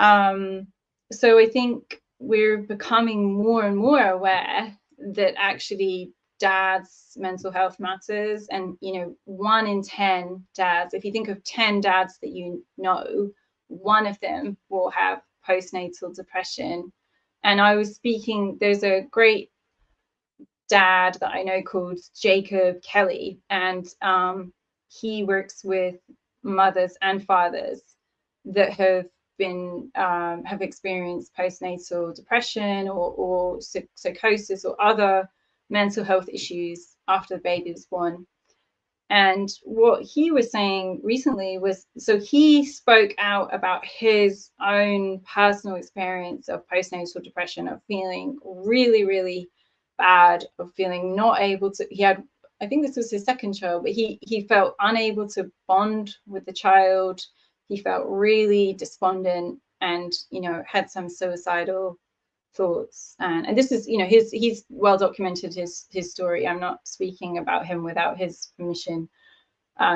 I think we're becoming more and more aware that actually dad's mental health matters. And 1 in 10 dads, if you think of 10 dads that one of them will have postnatal depression. And there's a great dad that I know called Jacob Kelly, and he works with mothers and fathers that have experienced postnatal depression or psychosis or other mental health issues after the baby was born. And what he was saying recently was, so he spoke out about his own personal experience of postnatal depression, of feeling really, really bad, of feeling not able to, he had, I think this was his second child, but he felt unable to bond with the child. He felt really despondent and, you know, had some suicidal thoughts. And this is, you know, he's well documented his story. I'm not speaking about him without his permission.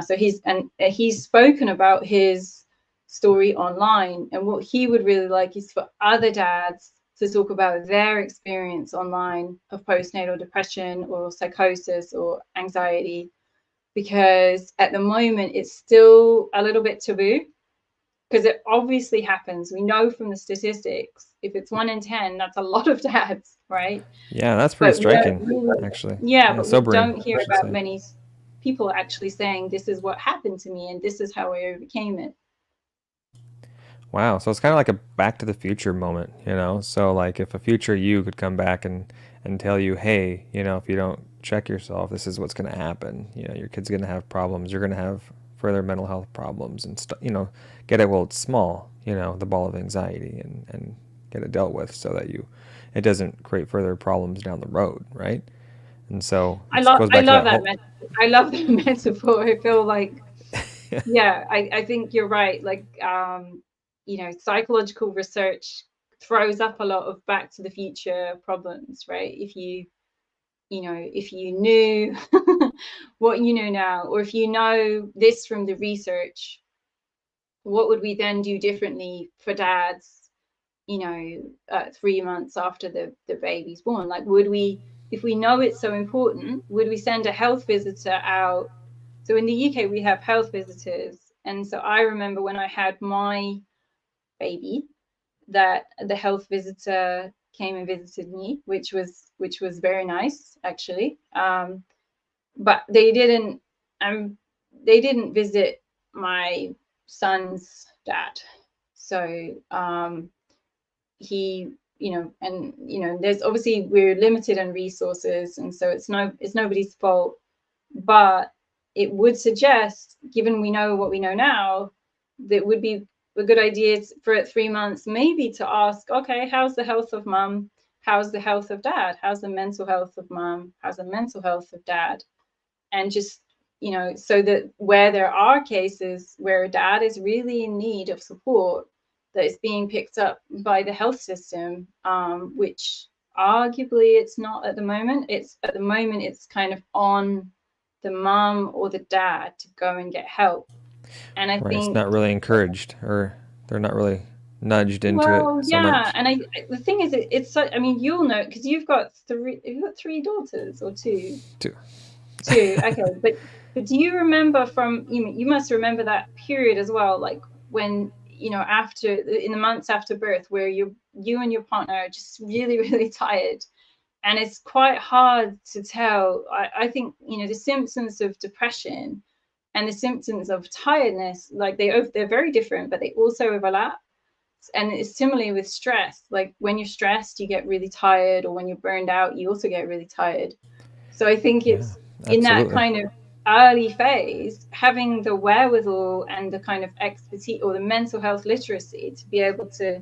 So he's spoken about his story online, and what he would really like is for other dads to talk about their experience online of postnatal depression or psychosis or anxiety, because at the moment it's still a little bit taboo, because it obviously happens. We know from the statistics, if it's 1 in 10, that's a lot of dads, right? Yeah, that's pretty But striking, actually. yeah, Yeah, but we sobering, don't I hear should about say. many people actually saying, this is what happened to me and this is how I overcame it. Wow, so it's kind of like a Back to the Future moment, you know? So like if a future you could come back and tell you, "Hey, you know, if you don't check yourself, this is what's going to happen. You know, your kid's going to have problems. You're going to have further mental health problems and stuff, you know, get it while it's small, you know, the ball of anxiety and get it dealt with so that it doesn't create further problems down the road, right?" And so it goes I back to love that that whole metaphor. I love that metaphor. I feel like, yeah, I think you're right. Like, you know, psychological research throws up a lot of Back to the Future problems, right? If you know, if you knew what you know now, or if you know this from the research, what would we then do differently for dads, you know, 3 months after the baby's born? Like, would we, if we know it's so important, would we send a health visitor out? So in the UK, we have health visitors. And so I remember when I had my baby, that the health visitor came and visited me, which was very nice, actually. But they didn't visit my son's dad. So he, you know, and you know, there's obviously, we're limited in resources, and so it's nobody's fault. But it would suggest, given we know what we know now, that would be a good idea for 3 months maybe to ask, okay, how's the health of mum? How's the health of dad? How's the mental health of mum? How's the mental health of dad? And just, you know, so that where there are cases where a dad is really in need of support, that is being picked up by the health system, which arguably it's not at the moment. It's kind of on the mom or the dad to go and get help. And I right, it's think, not really encouraged or they're not really nudged into it well, so yeah, much. and the thing is, it's so, I mean, you'll know, because you've got three daughters or two. Too. Two, okay, but do you remember from, you must remember that period as well, like when, you know, after, in the months after birth, where you and your partner are just really really tired, and it's quite hard to tell. I think, you know, the symptoms of depression and the symptoms of tiredness, like they're very different, but they also overlap. And it's similarly with stress. Like when you're stressed, you get really tired, or when you're burned out, you also get really tired. So I think Yeah, it's in that absolutely. kind of early phase, having the wherewithal and the kind of expertise or the mental health literacy to be able to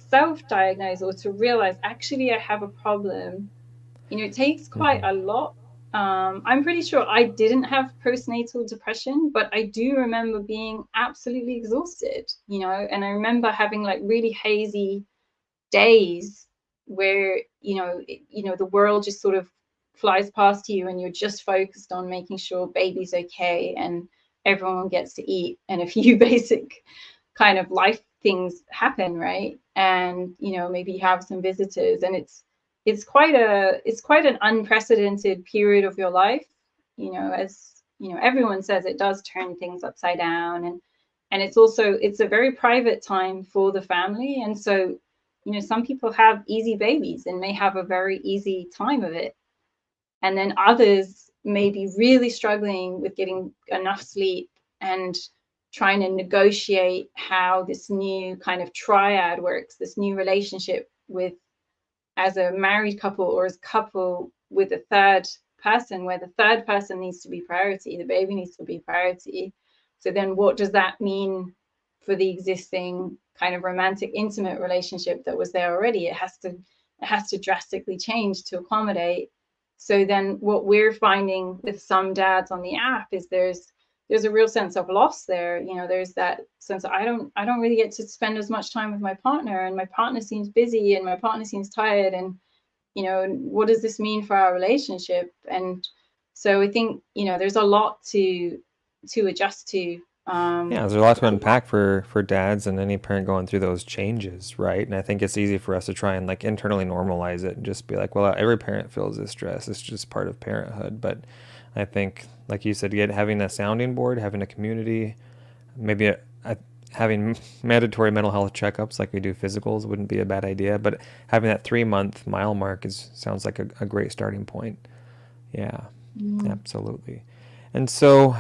self-diagnose, or to realize, actually, I have a problem. You know, it takes quite a lot. I'm pretty sure I didn't have postnatal depression, but I do remember being absolutely exhausted, you know, and I remember having like really hazy days where, you know, the world just sort of flies past you, and you're just focused on making sure baby's okay and everyone gets to eat, and a few basic kind of life things happen, right? And, you know, maybe you have some visitors, and it's quite an unprecedented period of your life. You know, as you know, everyone says it does turn things upside down, and it's also, it's a very private time for the family. And so, you know, some people have easy babies and may have a very easy time of it, and then others may be really struggling with getting enough sleep and trying to negotiate how this new kind of triad works, this new relationship with, as a married couple or as a couple with a third person, where the third person needs to be priority, the baby needs to be priority. So then what does that mean for the existing kind of romantic, intimate relationship that was there already? It has to drastically change to accommodate So then what we're finding with some dads on the app is there's a real sense of loss there. You know, there's that sense of, I don't really get to spend as much time with my partner, and my partner seems busy, and my partner seems tired, and you know, what does this mean for our relationship? And so I think, you know, there's a lot to adjust to. Yeah, there's a lot to unpack for dads and any parent going through those changes, right? And I think it's easy for us to try and like internally normalize it and just be like, well, every parent feels this stress. It's just part of parenthood. But I think, like you said, having a sounding board, having a community, maybe having mandatory mental health checkups like we do physicals wouldn't be a bad idea. But having that 3 month mile mark sounds like a great starting point. Yeah, absolutely. And so,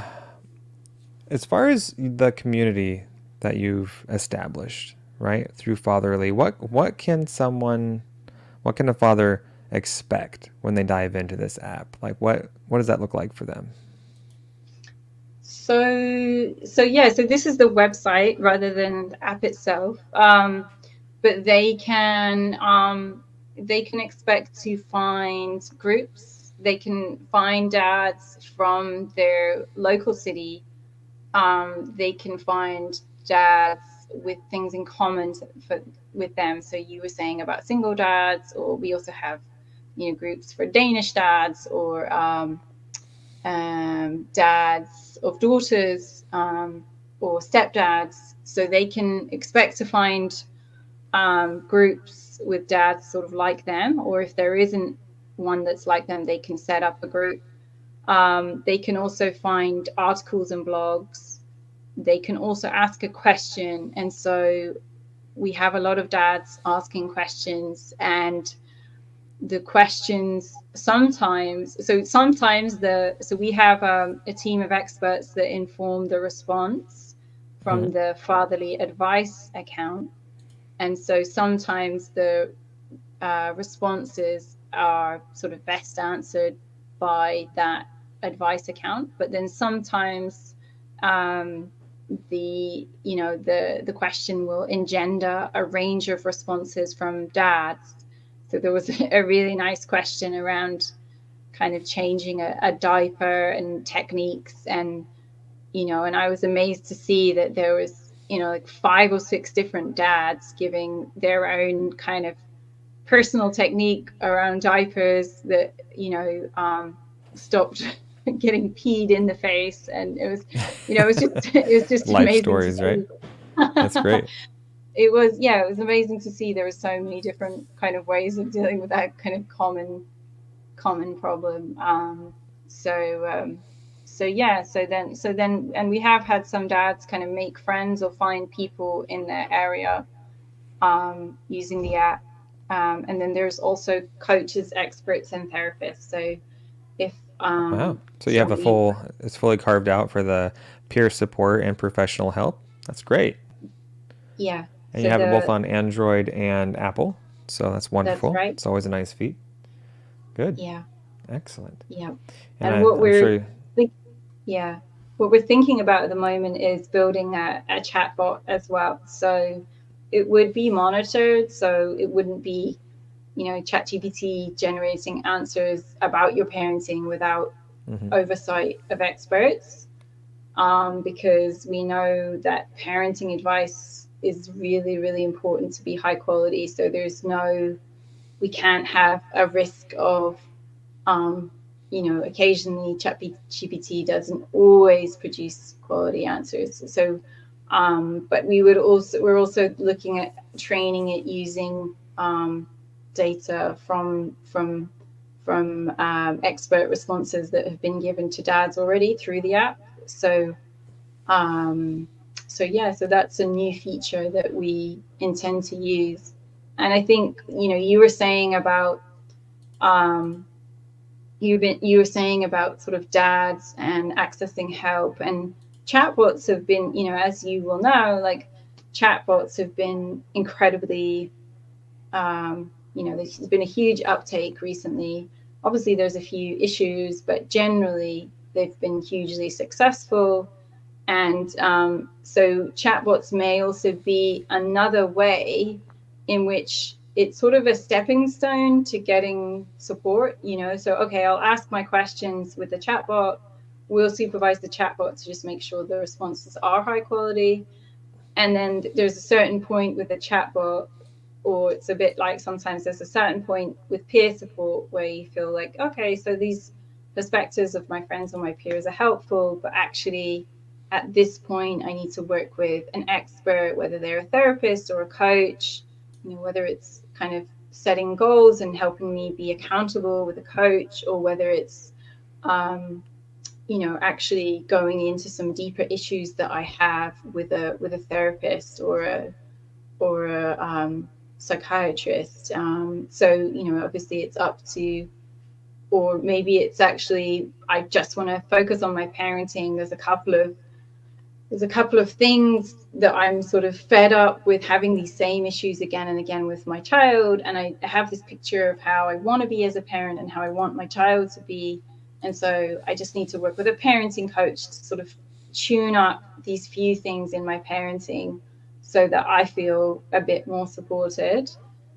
as far as the community that you've established, right, through Fatherly, what can a father expect when they dive into this app? Like what does that look like for them? So yeah, so this is the website rather than the app itself. But they can expect to find groups. They can find dads from their local city. They can find dads with things in common with them. So you were saying about single dads, or we also have, you know, groups for Danish dads, or dads of daughters, or stepdads. So they can expect to find groups with dads sort of like them, or if there isn't one that's like them, they can set up a group. They can also find articles and blogs. They can also ask a question. And so we have a lot of dads asking questions, and the questions sometimes we have a team of experts that inform the response from the Fatherly advice account. And so sometimes the responses are sort of best answered by that advice account, but then sometimes the question will engender a range of responses from dads. So there was a really nice question around kind of changing a diaper and techniques, and and I was amazed to see that there was like 5 or 6 different dads giving their own kind of personal technique around diapers that stopped getting peed in the face, and it was just Life amazing stories, to see. Right? That's great. It was amazing to see there were so many different kind of ways of dealing with that kind of common problem. And we have had some dads kind of make friends or find people in their area using the app. And then there's also coaches, experts, and therapists. So if wow, so you have it's fully carved out for the peer support and professional help. That's great. Yeah. And you have it both on Android and Apple, so that's wonderful. That's right. It's always a nice feat. Good. Yeah. Excellent. Yeah. And what we're thinking about at the moment is building a chatbot as well. So it would be monitored, so it wouldn't be, ChatGPT generating answers about your parenting without oversight of experts, because we know that parenting advice is really, really important to be high quality. So we can't have a risk of, occasionally ChatGPT doesn't always produce quality answers. So, but we're also looking at training it using data from expert responses that have been given to dads already through the app. So that's a new feature that we intend to use. And I think you were saying about you were saying about sort of dads and accessing help, and chatbots have been, as you will know, like chatbots have been incredibly, there's been a huge uptake recently. Obviously there's a few issues, but generally they've been hugely successful. And so chatbots may also be another way in which it's sort of a stepping stone to getting support, So, okay, I'll ask my questions with the chatbot. We'll supervise the chatbot to just make sure the responses are high quality. And then there's a certain point with the chatbot, or it's a bit like sometimes there's a certain point with peer support where you feel like, okay, so these perspectives of my friends or my peers are helpful, but actually at this point I need to work with an expert, whether they're a therapist or a coach, whether it's kind of setting goals and helping me be accountable with a coach, or whether it's actually going into some deeper issues that I have with a therapist or a psychiatrist. So obviously it's up to, or maybe it's actually I just want to focus on my parenting. There's a couple of things that I'm sort of fed up with having these same issues again and again with my child. And I have this picture of how I want to be as a parent and how I want my child to be. And so I just need to work with a parenting coach to sort of tune up these few things in my parenting so that I feel a bit more supported.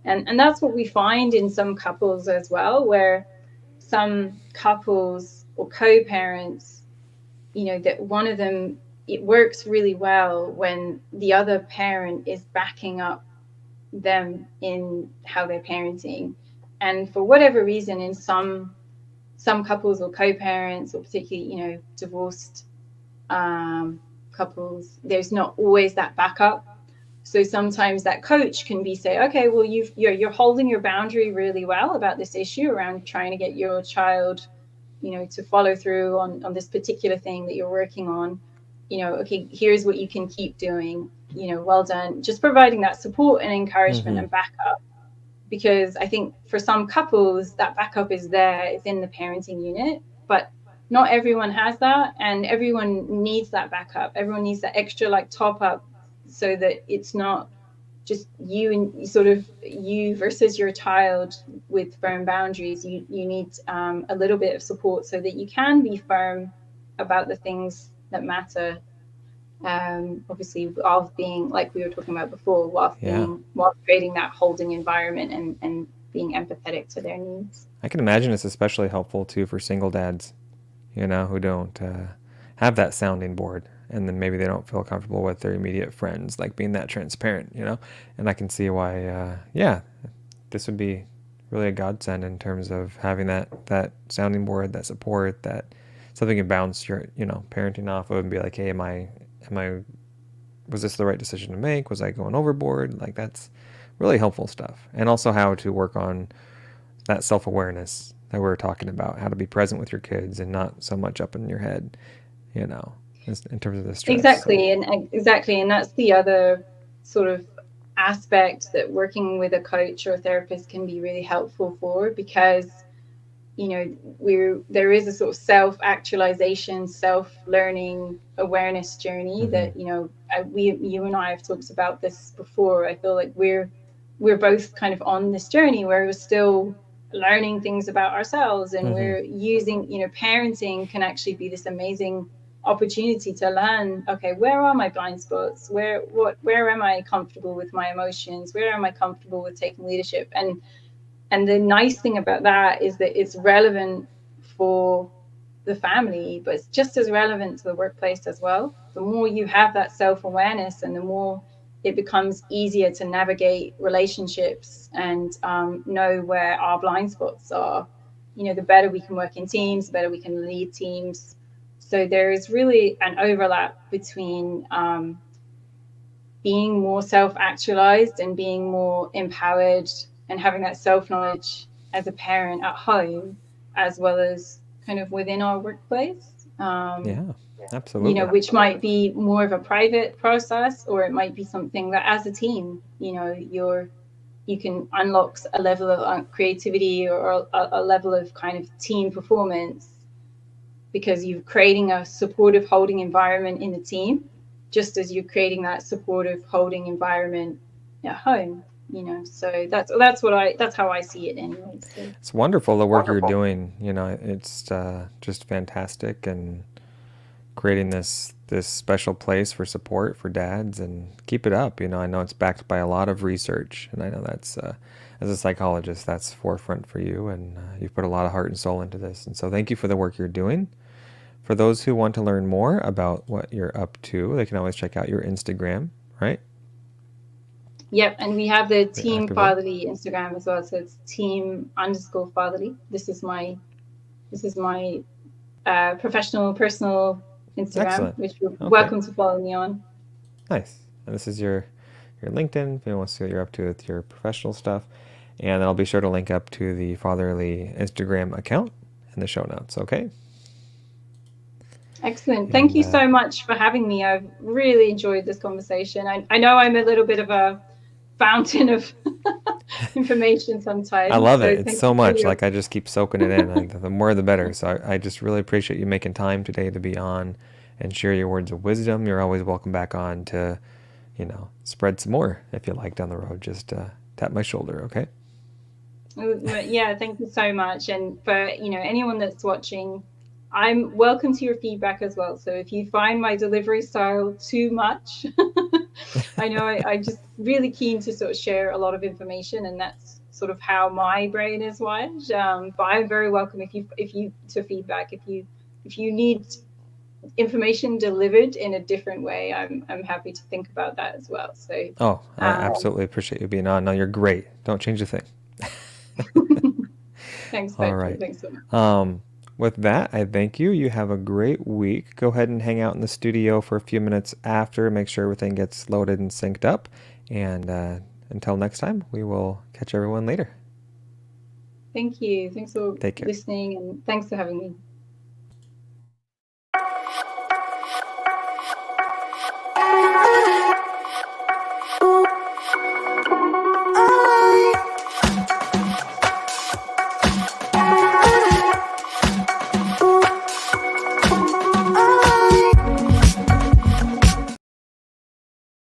And that's what we find in some couples as well, where some couples or co-parents, that one of them, it works really well when the other parent is backing up them in how they're parenting. And for whatever reason, in some couples or co-parents, or particularly divorced couples, there's not always that backup. So sometimes that coach can say, okay, well, you're holding your boundary really well about this issue around trying to get your child to follow through on this particular thing that you're working on. Okay, here's what you can keep doing, well done. Just providing that support and encouragement and backup, because I think for some couples that backup is there, it's in the parenting unit, but not everyone has that, and everyone needs that backup. Everyone needs that extra top up, so that it's not just you versus your child with firm boundaries. You need a little bit of support so that you can be firm about the things that matter. Obviously, while being, like we were talking about before, while creating that holding environment and being empathetic to their needs. I can imagine it's especially helpful too for single dads, who don't have that sounding board, and then maybe they don't feel comfortable with their immediate friends, like being that transparent, and I can see why, this would be really a godsend in terms of having that sounding board, that support, that something you bounce your, parenting off of and be like, hey, was this the right decision to make? Was I going overboard? Like, that's really helpful stuff. And also how to work on that self-awareness that we were talking about, how to be present with your kids and not so much up in your head, in terms of the stress. Exactly. And that's the other sort of aspect that working with a coach or a therapist can be really helpful for, because there is a sort of self-actualization, self-learning awareness journey that you and I have talked about this before. I feel like we're both kind of on this journey where we're still learning things about ourselves, and we're using, parenting can actually be this amazing opportunity to learn, okay, where are my blind spots, where am I comfortable with my emotions, where am I comfortable with taking leadership. And the nice thing about that is that it's relevant for the family, but it's just as relevant to the workplace as well. The more you have that self-awareness, and the more it becomes easier to navigate relationships and know where our blind spots are, the better we can work in teams, the better we can lead teams. So there is really an overlap between being more self-actualized and being more empowered and having that self-knowledge as a parent at home, as well as kind of within our workplace. Absolutely. Which might be more of a private process, or it might be something that as a team, you can unlock a level of creativity or a level of kind of team performance, because you're creating a supportive holding environment in the team, just as you're creating that supportive holding environment at home. So that's how I see it anyway. So. It's wonderful the work you're doing. It's just fantastic, and creating this this special place for support for dads, and keep it up. You know, I know it's backed by a lot of research, and I know that's as a psychologist, that's forefront for you, and you've put a lot of heart and soul into this. And so thank you for the work you're doing. For those who want to learn more about what you're up to, they can always check out your Instagram, right? Yep, and we have the Very Team actively. Fatherly Instagram as well. So it's team_fatherly. This is my professional, personal Instagram, Excellent. which you're Okay. welcome to follow me on. Nice. And this is your LinkedIn, if anyone wants to see what you're up to with your professional stuff. And I'll be sure to link up to the Fatherly Instagram account in the show notes, okay? Excellent. Thank And you so much for having me. I've really enjoyed this conversation. I know I'm a little bit of a fountain of information I sometimes. love So it. It's thank so you for much. your Like, I just keep soaking it in. The more the better. So I just really appreciate you making time today to be on and share your words of wisdom. You're always welcome back on to, spread some more if you like down the road. Just tap my shoulder, okay? Yeah, thank you so much. And for anyone that's watching, I'm welcome to your feedback as well. So if you find my delivery style too much, I know I'm just really keen to sort of share a lot of information, and that's sort of how my brain is wired. But I'm very welcome if you to feedback. If you need information delivered in a different way, I'm happy to think about that as well. So Oh, I um, absolutely appreciate you being on. No, you're great. Don't change a thing. thanks, All Patrick. right. Thanks so much. With that, I thank you. You have a great week. Go ahead and hang out in the studio for a few minutes after. Make sure everything gets loaded and synced up. And until next time, we will catch everyone later. Thank you. Thanks for Take care. listening, and thanks for having me.